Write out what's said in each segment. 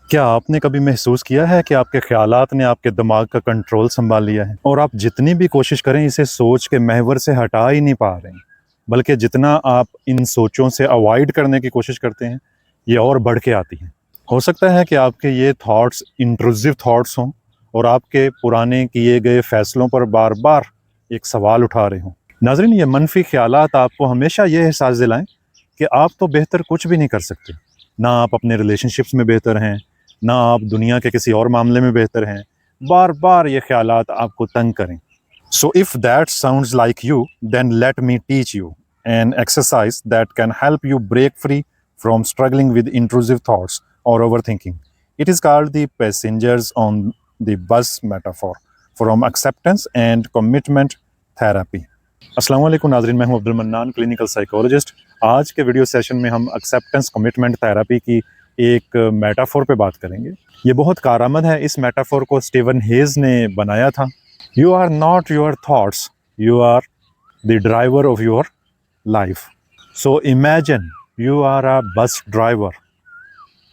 क्या आपने कभी महसूस किया है कि आपके ख़यालात ने आपके दिमाग का कंट्रोल संभाल लिया है और आप जितनी भी कोशिश करें इसे सोच के महवर से हटा ही नहीं पा रहे हैं, बल्कि जितना आप इन सोचों से अवॉइड करने की कोशिश करते हैं ये और बढ़ के आती हैं। हो सकता है कि आपके ये थॉट्स इंट्रूसिव थॉट्स हों और आपके पुराने किए गए फ़ैसलों पर बार बार एक सवाल उठा रहे हों। नाज़रीन, ये मनफी ख़यालात आपको हमेशा ये एहसास दिलाएं कि आप तो बेहतर कुछ भी नहीं कर सकते। ना आप अपने रिलेशनशिप्स में बेहतर हैं, ना आप दुनिया के किसी और मामले में बेहतर हैं। बार बार ये ख्यालात आपको तंग करें। So if that sounds like you then let me teach you an exercise that can help you break free from struggling with intrusive thoughts और overthinking. It is called the passengers on the bus metaphor from acceptance and commitment therapy. अस्सलाम वालेकुम नाज़रीन, मैं हूं Abdul mannan, clinical psychologist. आज के video session में हम एक्सेप्टेंस कमिटमेंट थेरेपी की एक मेटाफोर पे बात करेंगे। ये बहुत कारआमद है। इस मेटाफोर को स्टीवन हेज ने बनाया था। You are not your thoughts, you are the driver of your life. So imagine you are a bus driver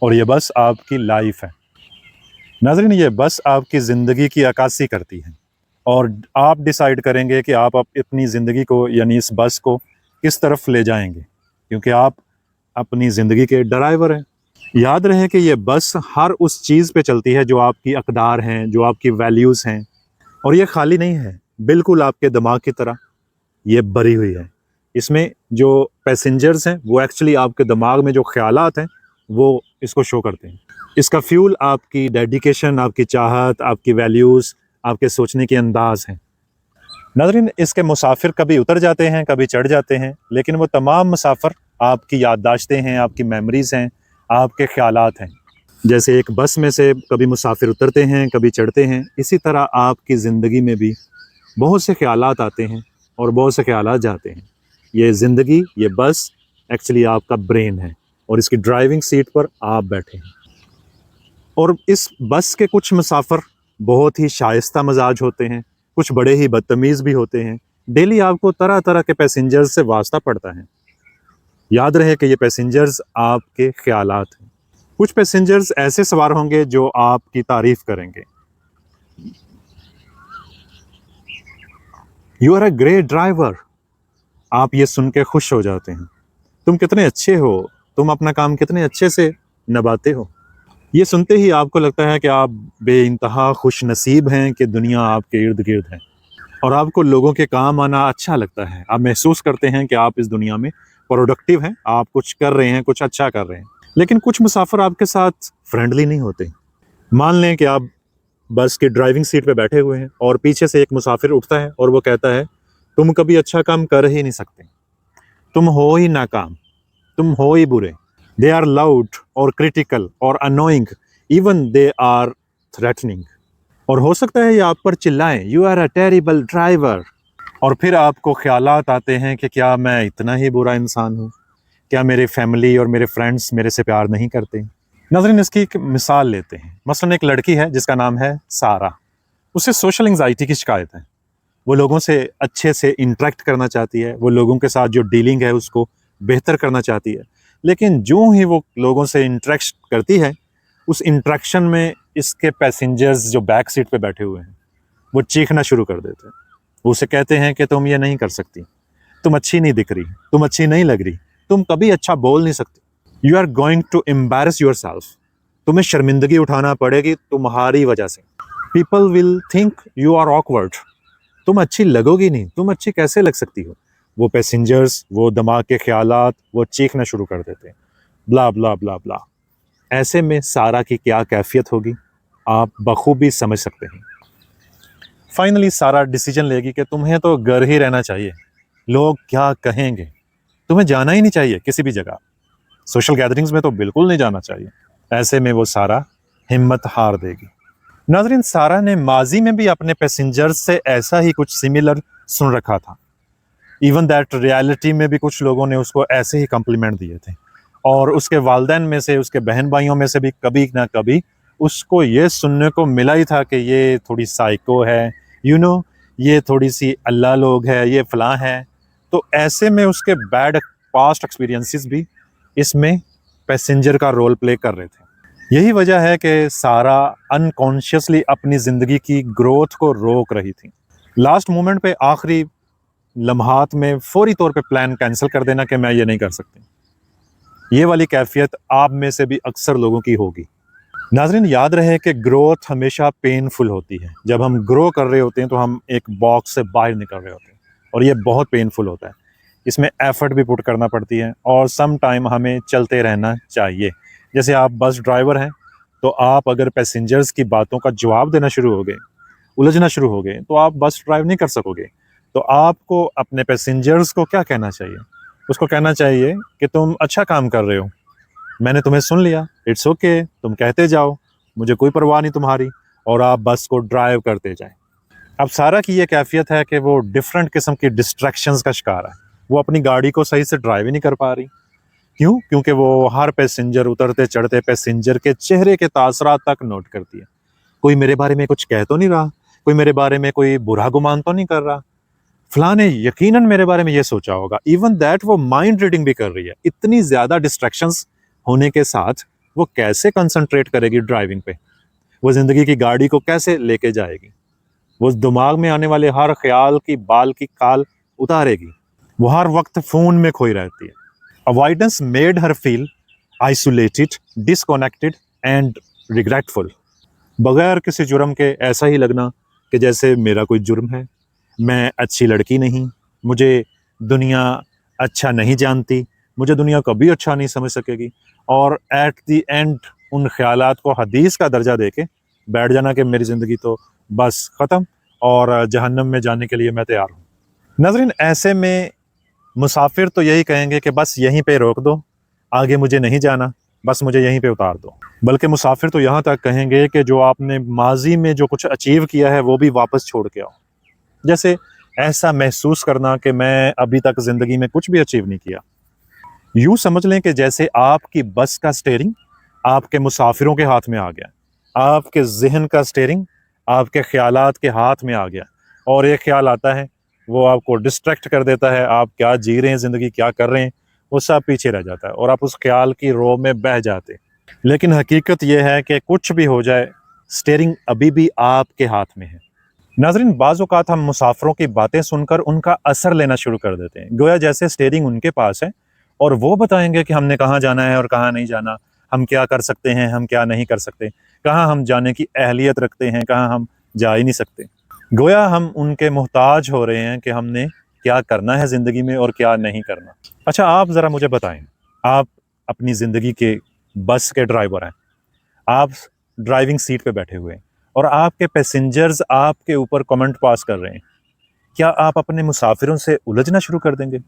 और ये बस आपकी लाइफ है। नाज़रीन, ये बस आपकी ज़िंदगी की अक्कासी करती है और आप डिसाइड करेंगे कि आप अपनी ज़िंदगी को यानी इस बस को किस तरफ ले जाएंगे, क्योंकि आप अपनी ज़िंदगी के ड्राइवर हैं। याद रहे कि ये बस हर उस चीज़ पे चलती है जो आपकी अक़दार हैं, जो आपकी वैल्यूज़ हैं, और ये खाली नहीं है, बिल्कुल आपके दिमाग की तरह ये भरी हुई है। इसमें जो पैसेंजर्स हैं वो एक्चुअली आपके दिमाग में जो ख़यालात हैं वो इसको शो करते हैं। इसका फ्यूल आपकी डेडिकेशन, आपकी चाहत, आपकी वैल्यूज़, आपके सोचने के अंदाज़ हैं। नाज़रीन, इसके मुसाफिर कभी उतर जाते हैं, कभी चढ़ जाते हैं, लेकिन वो तमाम मुसाफिर आपकी याददाश्तें हैं, आपकी मेमोरीज़ हैं, आपके ख़यालात हैं। जैसे एक बस में से कभी मुसाफिर उतरते हैं, कभी चढ़ते हैं, इसी तरह आपकी ज़िंदगी में भी बहुत से ख़यालात आते हैं और बहुत से ख़यालात जाते हैं। ये ज़िंदगी, ये बस एक्चुअली आपका ब्रेन है और इसकी ड्राइविंग सीट पर आप बैठे हैं। और इस बस के कुछ मुसाफिर बहुत ही शाइस्ता मिजाज होते हैं, कुछ बड़े ही बदतमीज़ भी होते हैं। डेली आपको तरह तरह के पैसेंजर्स से वास्ता पड़ता है। याद रहे कि ये पैसेंजर्स आपके ख्यालात हैं। कुछ पैसेंजर्स ऐसे सवार होंगे जो आपकी तारीफ करेंगे। You are a great driver, आप ये सुन के खुश हो जाते हैं। तुम कितने अच्छे हो, तुम अपना काम कितने अच्छे से निभाते हो। ये सुनते ही आपको लगता है कि आप बेइंतहा खुश नसीब हैं कि दुनिया आपके इर्द गिर्द है और आपको लोगों के काम आना अच्छा लगता है। आप महसूस करते हैं कि आप इस दुनिया में प्रोडक्टिव हैं, आप कुछ कर रहे हैं, कुछ अच्छा कर रहे हैं। लेकिन कुछ मुसाफिर आपके साथ फ्रेंडली नहीं होते। मान लें कि आप बस की ड्राइविंग सीट पे बैठे हुए हैं और पीछे से एक मुसाफिर उठता है और वो कहता है, तुम कभी अच्छा काम कर ही नहीं सकते, तुम हो ही नाकाम, तुम हो ही बुरे। दे आर लाउड और क्रिटिकल और annoying, even they are threatening. और हो सकता है ये आप पर चिल्लाएं, you are a terrible driver. और फिर आपको ख्यालात आते हैं कि क्या मैं इतना ही बुरा इंसान हूँ? क्या मेरी फैमिली और मेरे फ्रेंड्स मेरे से प्यार नहीं करते? नाज़रीन, इसकी एक मिसाल लेते हैं। मसलन एक लड़की है जिसका नाम है सारा। उसे सोशल एंग्जाइटी की शिकायत है। वो लोगों से अच्छे से इंटरेक्ट करना चाहती है, वो लोगों के साथ जो डीलिंग है उसको बेहतर करना चाहती है। लेकिन जो ही वो लोगों से इंटरेक्ट करती है, उस इंटरेक्शन में इसके पैसेंजर्स जो बैक सीट पे बैठे हुए हैं वो चीखना शुरू कर देते हैं। वो उसे कहते हैं कि तुम ये नहीं कर सकती, तुम अच्छी नहीं दिख रही, तुम अच्छी नहीं लग रही, तुम कभी अच्छा बोल नहीं सकती। You are going to embarrass yourself, तुम्हें शर्मिंदगी उठाना पड़ेगी तुम्हारी वजह से। People will think you are awkward, तुम अच्छी लगोगी नहीं, तुम अच्छी कैसे लग सकती हो। वो पैसेंजर्स, वो दिमाग के ख्यालात, वो चीखना शुरू कर देते हैं, ब्ला ब्ला ब्ला ब्ला। ऐसे में सारा की क्या कैफियत होगी आप बखूबी समझ सकते हैं। फाइनली सारा डिसीजन लेगी कि तुम्हें तो घर ही रहना चाहिए, लोग क्या कहेंगे, तुम्हें जाना ही नहीं चाहिए किसी भी जगह, सोशल गैदरिंग्स में तो बिल्कुल नहीं जाना चाहिए। ऐसे में वो सारा हिम्मत हार देगी। नाज़रीन, सारा ने माजी में भी अपने पैसेंजर्स से ऐसा ही कुछ सिमिलर सुन रखा था। इवन दैट रियलिटी में भी कुछ लोगों ने उसको ऐसे ही कम्प्लीमेंट दिए थे और उसके वालिदैन में से, उसके बहन भाइयों में से भी कभी ना कभी उसको ये सुनने को मिला ही था कि ये थोड़ी साइको है, ये थोड़ी सी अल्लाह लोग है, ये फलां है। तो ऐसे में उसके बैड पास्ट एक्सपीरियंसेस भी इसमें पैसेंजर का रोल प्ले कर रहे थे। यही वजह है कि सारा अनकॉन्शियसली अपनी ज़िंदगी की ग्रोथ को रोक रही थी। लास्ट मोमेंट पे आखिरी लम्हात में फौरी तौर पे प्लान कैंसिल कर देना कि मैं ये नहीं कर सकती। ये वाली कैफियत आप में से भी अक्सर लोगों की होगी। नाज़रीन, याद रहे कि ग्रोथ हमेशा पेनफुल होती है। जब हम ग्रो कर रहे होते हैं तो हम एक बॉक्स से बाहर निकल रहे होते हैं और ये बहुत पेनफुल होता है। इसमें एफर्ट भी पुट करना पड़ती है और सम टाइम हमें चलते रहना चाहिए। जैसे आप बस ड्राइवर हैं, तो आप अगर पैसेंजर्स की बातों का जवाब देना शुरू हो गए, उलझना शुरू हो गए, तो आप बस ड्राइव नहीं कर सकोगे। तो आपको अपने पैसेंजर्स को क्या कहना चाहिए? उसको कहना चाहिए कि तुम अच्छा काम कर रहे हो, मैंने तुम्हें सुन लिया, इट्स ओके, तुम कहते जाओ, मुझे कोई परवाह नहीं तुम्हारी, और आप बस को ड्राइव करते जाएं। अब सारा की ये कैफियत है कि वो डिफरेंट किस्म की डिस्ट्रैक्शंस का शिकार है। वो अपनी गाड़ी को सही से ड्राइव ही नहीं कर पा रही। क्यों? क्योंकि वो हर पैसेंजर, उतरते चढ़ते पैसेंजर के चेहरे के तासरात तक नोट करती है। कोई मेरे बारे में कुछ कह तो नहीं रहा, कोई मेरे बारे में कोई बुरा गुमान तो नहीं कर रहा, फलां ने यकीनन मेरे बारे में ये सोचा होगा। इवन दैट वो माइंड रीडिंग भी कर रही है। इतनी ज़्यादा डिस्ट्रैक्शंस होने के साथ वो कैसे कंसंट्रेट करेगी ड्राइविंग पे? वो ज़िंदगी की गाड़ी को कैसे लेके जाएगी? वो दिमाग में आने वाले हर ख्याल की बाल की खाल उतारेगी। वो हर वक्त फ़ोन में खोई रहती है। Avoidance made her feel isolated, disconnected and regretful. बगैर किसी जुर्म के ऐसा ही लगना कि जैसे मेरा कोई जुर्म है, मैं अच्छी लड़की नहीं, मुझे दुनिया अच्छा नहीं जानती, मुझे दुनिया कभी अच्छा नहीं समझ सकेगी, और एट द एंड उन ख्यालात को हदीस का दर्जा देके बैठ जाना कि मेरी ज़िंदगी तो बस ख़त्म और जहन्नम में जाने के लिए मैं तैयार हूँ। नाज़रीन, ऐसे में मुसाफिर तो यही कहेंगे कि बस यहीं पे रोक दो, आगे मुझे नहीं जाना, बस मुझे यहीं पे उतार दो। बल्कि मुसाफिर तो यहाँ तक कहेंगे कि जो आपने माजी में जो कुछ अचीव किया है वो भी वापस छोड़ के आओ। जैसे ऐसा महसूस करना कि मैं अभी तक ज़िंदगी में कुछ भी अचीव नहीं किया। यूँ समझ लें कि जैसे आपकी बस का स्टीयरिंग आपके मुसाफिरों के हाथ में आ गया, आपके ज़हन का स्टीयरिंग आपके ख़यालात के हाथ में आ गया, और एक ख़्याल आता है, वो आपको डिस्ट्रैक्ट कर देता है। आप क्या जी रहे हैं, ज़िंदगी क्या कर रहे हैं, वो सब पीछे रह जाता है और आप उस ख़्याल की रो में बह जाते। लेकिन हकीकत ये है कि कुछ भी हो जाए, स्टीयरिंग अभी भी आपके हाथ में है। नाज़रीन, बाज़ औक़ात हम मुसाफिरों की बातें सुनकर उनका असर लेना शुरू कर देते हैं, गोया जैसे स्टीयरिंग उनके पास है और वो बताएंगे कि हमने कहाँ जाना है और कहाँ नहीं जाना, हम क्या कर सकते हैं, हम क्या नहीं कर सकते, कहाँ हम जाने की अहलियत रखते हैं, कहाँ हम जा ही नहीं सकते। गोया हम उनके मोहताज हो रहे हैं कि हमने क्या करना है ज़िंदगी में और क्या नहीं करना। अच्छा, आप ज़रा मुझे बताएं, आप अपनी ज़िंदगी के बस के ड्राइवर हैं, आप ड्राइविंग सीट पे बैठे हुए हैं और आपके पैसेंजर्स आपके ऊपर कमेंट पास कर रहे हैं। क्या आप अपने मुसाफिरों से उलझना शुरू कर देंगे?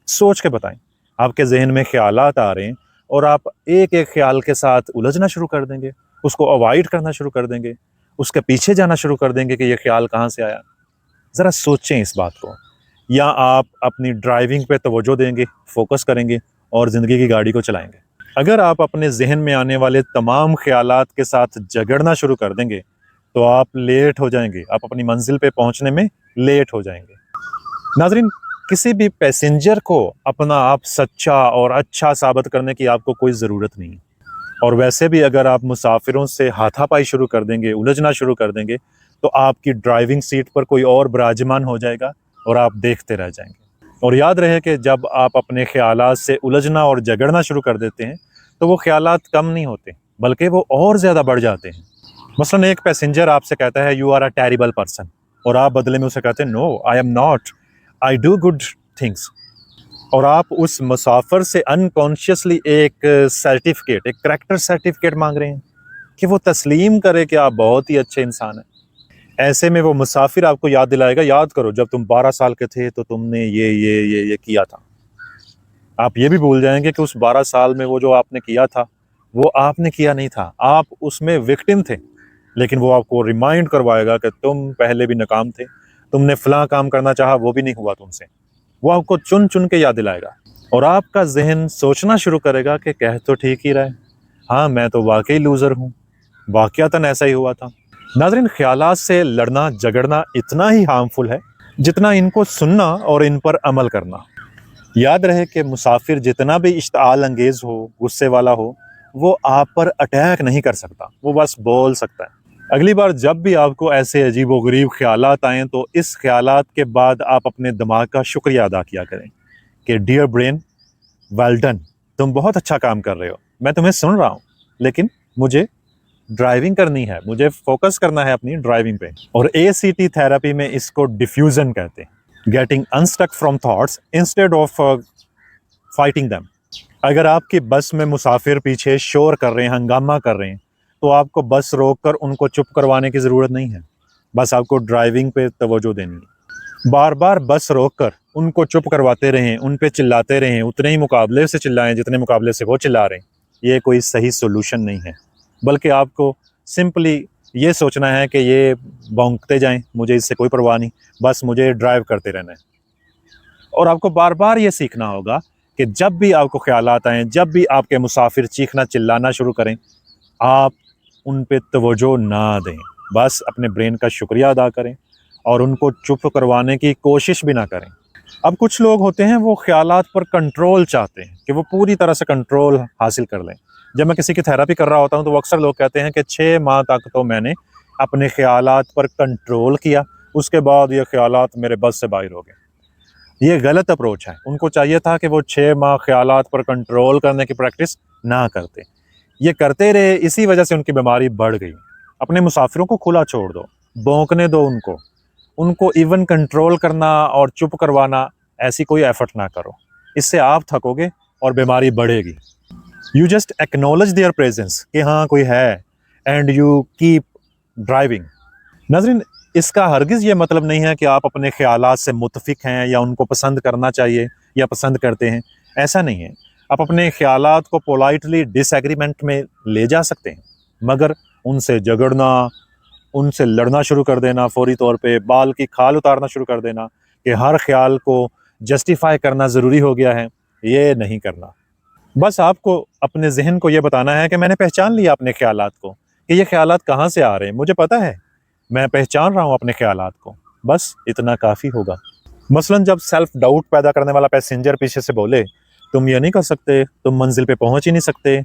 सोच के बताएं। आपके जहन में ख्यालात आ रहे हैं और आप एक एक ख्याल के साथ उलझना शुरू कर देंगे, उसको अवॉइड करना शुरू कर देंगे, उसके पीछे जाना शुरू कर देंगे कि ये ख्याल कहाँ से आया। ज़रा सोचें इस बात को। या आप अपनी ड्राइविंग पे तवज्जो देंगे, फोकस करेंगे और ज़िंदगी की गाड़ी को चलाएंगे। अगर आप अपने जहन में आने वाले तमाम ख्यालात के साथ झगड़ना शुरू कर देंगे तो आप लेट हो जाएंगे, आप अपनी मंजिल पे पहुंचने में लेट हो जाएंगे। नाजरीन, किसी भी पैसेंजर को अपना आप सच्चा और अच्छा साबित करने की आपको कोई ज़रूरत नहीं। और वैसे भी अगर आप मुसाफिरों से हाथापाई शुरू कर देंगे, उलझना शुरू कर देंगे, तो आपकी ड्राइविंग सीट पर कोई और विराजमान हो जाएगा और आप देखते रह जाएंगे। और याद रहे कि जब आप अपने ख्यालात से उलझना और झगड़ना शुरू कर देते हैं तो वो ख्यालात कम नहीं होते, बल्कि वो और ज़्यादा बढ़ जाते हैं। मसलन एक पैसेंजर आपसे कहता है you are a terrible person, और आप बदले में उसे कहते हैं no I am not, I do good things. और आप उस मुसाफिर से अनकॉन्शियसली एक सर्टिफिकेट, एक करैक्टर सर्टिफिकेट मांग रहे हैं कि वो तस्लीम करे कि आप बहुत ही अच्छे इंसान हैं। ऐसे में वो मुसाफिर आपको याद दिलाएगा, याद करो जब तुम 12 साल के थे तो तुमने ये किया था। आप ये भी भूल जाएंगे कि उस 12 साल में वो जो आपने किया था वो आपने किया नहीं था, आप उसमें विक्टिम थे। लेकिन वो आपको रिमाइंड करवाएगा कि तुम पहले भी नाकाम थे, तुमने फलां काम करना चाहा वो भी नहीं हुआ तुमसे। वो आपको चुन चुन के याद दिलाएगा और आपका जहन सोचना शुरू करेगा कि कह तो ठीक ही रहा है, हाँ मैं तो वाकई लूज़र हूँ, वाकयातन ऐसा ही हुआ था। नाज़रीन, ख्यालात से लड़ना झगड़ना इतना ही हार्मफुल है जितना इनको सुनना और इन पर अमल करना। याद रहे कि मुसाफिर जितना भी इश्ताल अंगेज़ हो, गुस्से वाला हो, वो आप पर अटैक नहीं कर सकता, वो बस बोल सकता है। अगली बार जब भी आपको ऐसे अजीबोगरीब ख्यालात आएँ तो इस ख्यालात के बाद आप अपने दिमाग का शुक्रिया अदा किया करें कि डियर ब्रेन, वेल डन, तुम बहुत अच्छा काम कर रहे हो, मैं तुम्हें सुन रहा हूँ, लेकिन मुझे ड्राइविंग करनी है, मुझे फोकस करना है अपनी ड्राइविंग पे। और ACT थेरेपी में इसको डिफ्यूजन कहते हैं, getting unstuck from thoughts instead of fighting them. अगर आपकी बस में मुसाफिर पीछे शोर कर रहे हैं, हंगामा कर रहे हैं, तो आपको बस रोककर उनको चुप करवाने की ज़रूरत नहीं है, बस आपको ड्राइविंग पे तवज्जो देनी है। बार बार बस रोककर उनको चुप करवाते रहें, उन पे चिल्लाते रहें, उतने ही मुकाबले से चिल्लाएं जितने मुकाबले से वो चिल्ला रहे हैं, ये कोई सही सोल्यूशन नहीं है। बल्कि आपको सिंपली ये सोचना है कि ये भौंकते जाएं, मुझे इससे कोई परवाह नहीं, बस मुझे ड्राइव करते रहना है। और आपको बार बार ये सीखना होगा कि जब भी आपको ख्यालात आएँ, जब भी आपके मुसाफिर चीखना चिल्लाना शुरू करें, आप उन पे तवज्जो ना दें, बस अपने ब्रेन का शुक्रिया अदा करें और उनको चुप करवाने की कोशिश भी ना करें। अब कुछ लोग होते हैं वो ख्यालात पर कंट्रोल चाहते हैं कि वो पूरी तरह से कंट्रोल हासिल कर लें। जब मैं किसी की थेरेपी कर रहा होता हूँ तो वो अक्सर लोग कहते हैं कि 6 माह तक तो मैंने अपने ख्यालात पर कंट्रोल किया, उसके बाद ये ख्यालात मेरे बस से बाहर हो गए। ये गलत अप्रोच है। उनको चाहिए था कि वो 6 माह ख्यालात पर कंट्रोल करने की प्रैक्टिस ना करते। ये करते रहे, इसी वजह से उनकी बीमारी बढ़ गई। अपने मुसाफिरों को खुला छोड़ दो, भौंकने दो उनको। उनको इवन कंट्रोल करना और चुप करवाना, ऐसी कोई एफर्ट ना करो। इससे आप थकोगे और बीमारी बढ़ेगी। You just acknowledge there presence कि हाँ कोई है, एंड यू कीप ड्राइविंग। नाज़रीन, इसका हरगिज़ ये मतलब नहीं है कि आप अपने ख़यालात से मुतफ़िक हैं या उनको पसंद करना चाहिए या पसंद करते हैं, ऐसा नहीं है। आप अपने ख़यालात को पोलाइटली डिसएग्रीमेंट में ले जा सकते हैं, मगर उनसे झगड़ना, उनसे लड़ना शुरू कर देना, फ़ौरी तौर पे बाल की खाल उतारना शुरू कर देना कि हर ख़्याल को जस्टिफ़ाई करना ज़रूरी हो गया है, ये नहीं करना। बस आपको अपने ज़हन को ये बताना है कि मैंने पहचान लिया अपने ख़यालात को, कि ये ख़यालात कहाँ से आ रहे हैं, मुझे पता है, मैं पहचान रहा हूँ अपने ख़यालात को, बस इतना काफ़ी होगा। मसलन जब सेल्फ डाउट पैदा करने वाला पैसेंजर पीछे से बोले, तुम ये नहीं कर सकते, तुम मंजिल पे पहुँच ही नहीं सकते,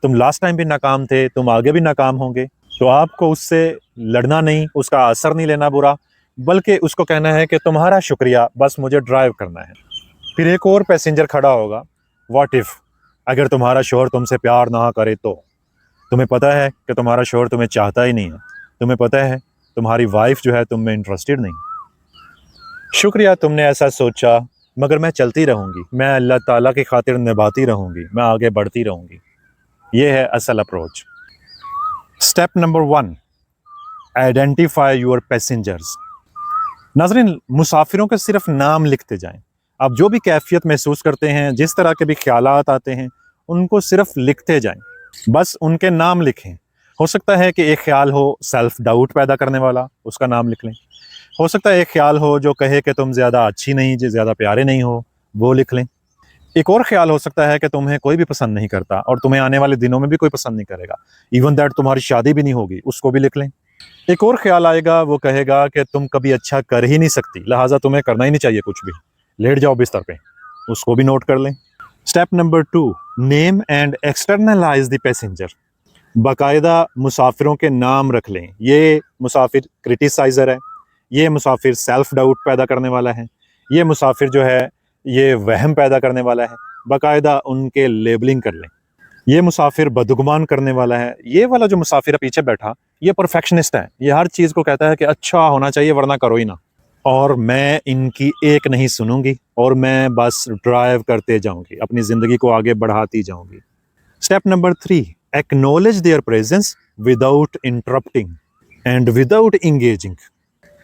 तुम लास्ट टाइम भी नाकाम थे, तुम आगे भी नाकाम होंगे, तो आपको उससे लड़ना नहीं, उसका असर नहीं लेना बुरा, बल्कि उसको कहना है कि तुम्हारा शुक्रिया, बस मुझे ड्राइव करना है। फिर एक और पैसेंजर खड़ा होगा, व्हाट इफ़, अगर तुम्हारा शौहर तुमसे प्यार ना करे तो? तुम्हें पता है कि तुम्हारा शौहर तुम्हें चाहता ही नहीं है, तुम्हें पता है तुम्हारी वाइफ जो है तुम में इंटरेस्टेड नहीं। शुक्रिया तुमने ऐसा सोचा, मगर मैं चलती रहूँगी, मैं अल्लाह ताला की खातिर निभाती रहूँगी, मैं आगे बढ़ती रहूँगी। ये है असल approach. Step number 1, identify your passengers. नाज़रीन, मुसाफिरों के सिर्फ नाम लिखते जाएं। आप जो भी कैफियत महसूस करते हैं, जिस तरह के भी ख्यालात आते हैं, उनको सिर्फ लिखते जाएं, बस उनके नाम लिखें। हो सकता है कि एक ख्याल हो सेल्फ डाउट पैदा करने वाला, उसका नाम लिख लें। हो सकता है एक ख्याल हो जो कहे कि तुम ज़्यादा अच्छी नहीं, ज़्यादा प्यारे नहीं हो, वो लिख लें। एक और ख्याल हो सकता है कि तुम्हें कोई भी पसंद नहीं करता और तुम्हें आने वाले दिनों में भी कोई पसंद नहीं करेगा, इवन दैट तुम्हारी शादी भी नहीं होगी, उसको भी लिख लें। एक और ख्याल आएगा, वो कहेगा कि तुम कभी अच्छा कर ही नहीं सकती, लिहाजा तुम्हें करना ही नहीं चाहिए कुछ भी, लेट जाओ बिस्तर पे, उसको भी नोट कर लें। Step number 2, name and externalise the passenger. बाकायदा मुसाफिरों के नाम रख लें। ये मुसाफिर क्रिटिसाइज़र है, ये मुसाफिर सेल्फ डाउट पैदा करने वाला है, ये मुसाफिर जो है ये वहम पैदा करने वाला है, बाकायदा उनके लेबलिंग कर लें। ये मुसाफिर बदगुमान करने वाला है, ये वाला जो मुसाफिर है पीछे बैठा, ये परफेक्शनिस्ट है, ये हर चीज़ को कहता है कि अच्छा होना चाहिए वरना करो ही ना, और मैं इनकी एक नहीं सुनूंगी और मैं बस ड्राइव करते जाऊंगी, अपनी ज़िंदगी को आगे बढ़ाती जाऊंगी। Step number 3, acknowledge there presence without interrupting and without engaging.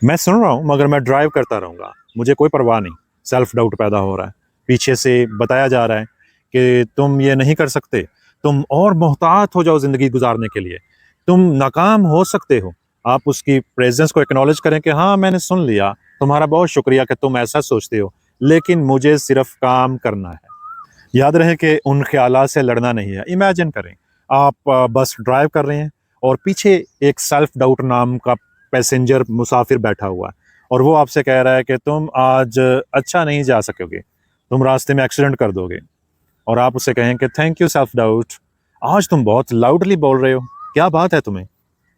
मैं सुन रहा हूँ मगर मैं ड्राइव करता रहूँगा, मुझे कोई परवाह नहीं। सेल्फ डाउट पैदा हो रहा है, पीछे से बताया जा रहा है कि तुम ये नहीं कर सकते, तुम और मोहतात हो जाओ ज़िंदगी गुजारने के लिए, तुम नाकाम हो सकते हो। आप उसकी प्रेजेंस को एक्नॉलेज करें कि हाँ मैंने सुन लिया, तुम्हारा बहुत शुक्रिया कि तुम ऐसा सोचते हो, लेकिन मुझे सिर्फ काम करना है। याद रहे कि उन ख्यालात से लड़ना नहीं है। इमेजिन करें आप बस ड्राइव कर रहे हैं और पीछे एक सेल्फ डाउट नाम का पैसेंजर मुसाफिर बैठा हुआ है और वो आपसे कह रहा है कि तुम आज अच्छा नहीं जा सकोगे, तुम रास्ते में एक्सीडेंट कर दोगे, और आप उसे कहें कि थैंक यू सेल्फ डाउट, आज तुम बहुत लाउडली बोल रहे हो, क्या बात है तुम्हें?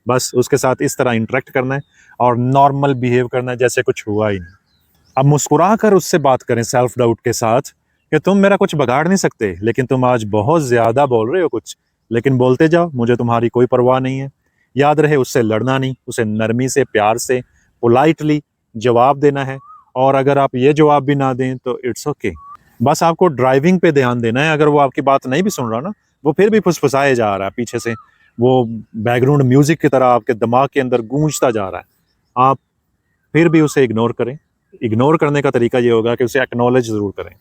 बस उसके साथ इस तरह इंटरेक्ट करना है और नॉर्मल बिहेव करना है जैसे कुछ हुआ ही नहीं। अब मुस्कुरा कर उससे बात करें सेल्फ डाउट के साथ कि तुम मेरा कुछ बिगाड़ नहीं सकते, लेकिन तुम आज बहुत ज़्यादा बोल रहे हो कुछ, लेकिन बोलते जाओ, मुझे तुम्हारी कोई परवाह नहीं है। याद रहे, उससे लड़ना नहीं, उसे नरमी से, प्यार से, पोलाइटली जवाब देना है। और अगर आप ये जवाब भी ना दें तो इट्स ओके। बस आपको ड्राइविंग पे ध्यान देना है। अगर वो आपकी बात नहीं भी सुन रहा ना, वो फिर भी फुसफुसाए जा रहा है पीछे से, वो बैकग्राउंड म्यूजिक की तरह आपके दिमाग के अंदर गूंजता जा रहा है, आप फिर भी उसे इग्नोर करें। इग्नोर करने का तरीका ये होगा कि उसे एक्नॉलेज ज़रूर करें,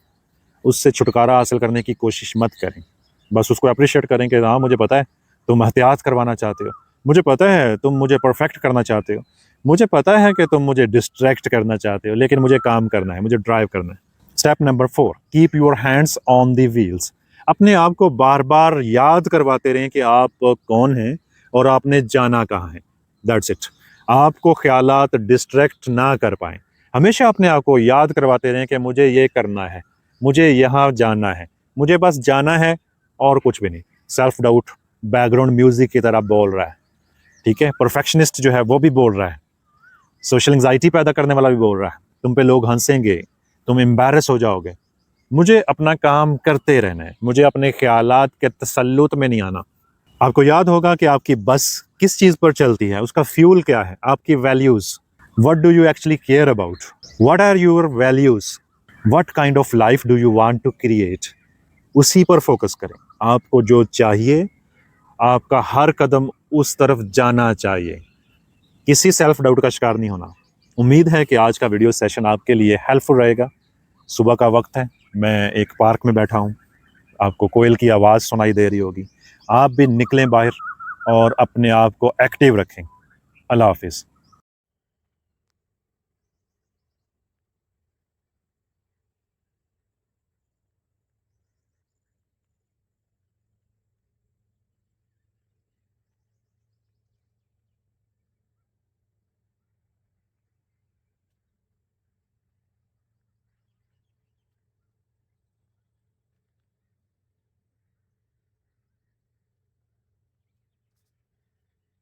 उससे छुटकारा हासिल करने की कोशिश मत करें। बस उसको अप्रिशिएट करें कि हाँ, मुझे पता है तुम एहतियात करवाना चाहते हो, मुझे पता है तुम मुझे परफेक्ट करना चाहते हो, मुझे पता है कि तुम मुझे डिस्ट्रैक्ट करना चाहते हो, लेकिन मुझे काम करना है, मुझे ड्राइव करना है। Step number 4, keep your hands on the wheels. अपने आप को बार बार याद करवाते रहें कि आप कौन हैं और आपने जाना कहाँ है। That's it. आपको ख्यालात डिस्ट्रैक्ट ना कर पाएं। हमेशा अपने आप को याद करवाते रहें कि मुझे ये करना है, मुझे यहाँ जाना है, मुझे बस जाना है और कुछ भी नहीं। सेल्फ डाउट बैकग्राउंड म्यूजिक की तरह बोल रहा है, ठीक है। परफेक्शनिस्ट जो है वो भी बोल रहा है, सोशल एंग्जाइटी पैदा करने वाला भी बोल रहा है, तुम पे लोग हंसेंगे, तुम एम्बैरस हो जाओगे। मुझे अपना काम करते रहना है, मुझे अपने ख्यालात के तसल्लुत में नहीं आना। आपको याद होगा कि आपकी बस किस चीज़ पर चलती है, उसका फ्यूल क्या है, आपकी values. What do you actually care about, what are your values, what kind of life do you want to create. उसी पर फोकस करें। आपको जो चाहिए, आपका हर कदम उस तरफ जाना चाहिए, किसी सेल्फ डाउट का शिकार नहीं होना। उम्मीद है कि आज का वीडियो सेशन आपके लिए हेल्पफुल रहेगा। सुबह का वक्त है, मैं एक पार्क में बैठा हूँ, आपको कोयल की आवाज़ सुनाई दे रही होगी। आप भी निकलें बाहर और अपने आप को एक्टिव रखें। अल्लाह हाफिज़।